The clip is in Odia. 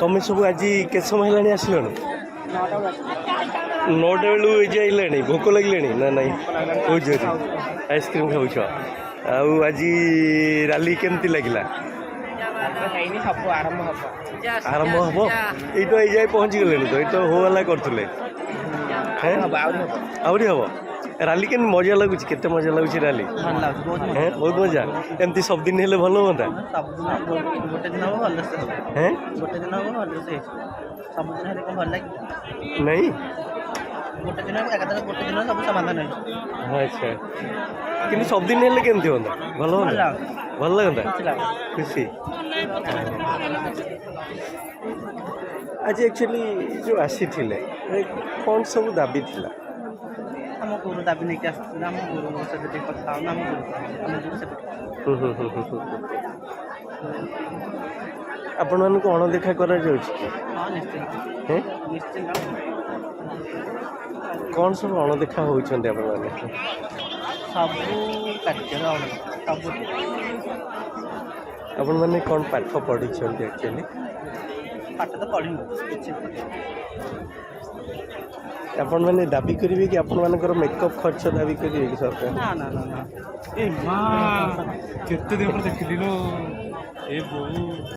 ତମେ ସବୁ ଆଜି କେତେ ସମୟ ହେଲାଣି ଆସିଲଣି? 9ଟା ବେଳୁ ଏଇ ଯେ ଆଇଲାଣି। ଭୋକ ଲାଗିଲାଣି ନା ନାଇଁ? କହୁଛ ଆଇସ୍କ୍ରିମ୍ ଖାଉଛ। ଆଉ ଆଜି ରାଲି କେମିତି ଲାଗିଲା? ଆରମ୍ଭ ହବ। ଏଇ ତ ଏଇ ଯାଏ ପହଞ୍ଚିଗଲେଣି ତ, ଏଇ ତ ହୋ ହଲ୍ଲା କରୁଥିଲେ। ଆହୁରି ହବ। ରାଲି କେମିତି ମଜା ଲାଗୁଛି? କେତେ ମଜା ଲାଗୁଛି ରାଲି? ବହୁତ ମଜା। ଏମିତି ସବୁଦିନ ହେଲେ ଭଲ ହୁଅନ୍ତା। ନାଇଁ ଗୋଟେ ଦିନ ସବୁ ସମାଧାନ ହେଇଛି। ଆଚ୍ଛା, କିନ୍ତୁ ସବୁଦିନ ହେଲେ କେମିତି ହୁଅନ୍ତା? ଭଲ ହୁଅନ୍ତା, ଭଲ ଲାଗନ୍ତା, ଖୁସି। ଆଜି ଆକ୍ଚୁଆଲି ଯେଉଁ ଆସିଥିଲେ କ'ଣ ସବୁ ଦାବି ଥିଲା? ଆମ ଗୁରୁ ଦାବି ନେଇକି ଆସିଥିଲେ। ଆମ ଗୁରୁ ସହିତ ଟିକେ କଥା ହଉନ। ଆମ ଗୁରୁ ଆପଣମାନଙ୍କୁ ଅଣଦେଖା କରାଯାଉଛି? ହଁ ନିଶ୍ଚିନ୍ତ, ନିଶ୍ଚିନ୍ତ। କ'ଣ ସବୁ ଅଣଦେଖା ହେଉଛନ୍ତି ଆପଣମାନେ? ସବୁ କାର୍ଯ୍ୟରେ ସବୁ। ଆପଣମାନେ କ'ଣ ପାଠ ପଢ଼ିଛନ୍ତି ଆକ୍ଚୁଆଲି? ପାଠ ତ ପଢ଼ିନି କିଛି। ଆପଣମାନେ ଦାବି କରିବେ କି ଆପଣମାନଙ୍କର ମେକଅପ୍ ଖର୍ଚ୍ଚ ଦାବି କରିବେ କି ସରକାର? ନା। ଏ ମା କେତେ ଦିନ ଦେଖିଲି ଲୋ ଏ ବୋଉ।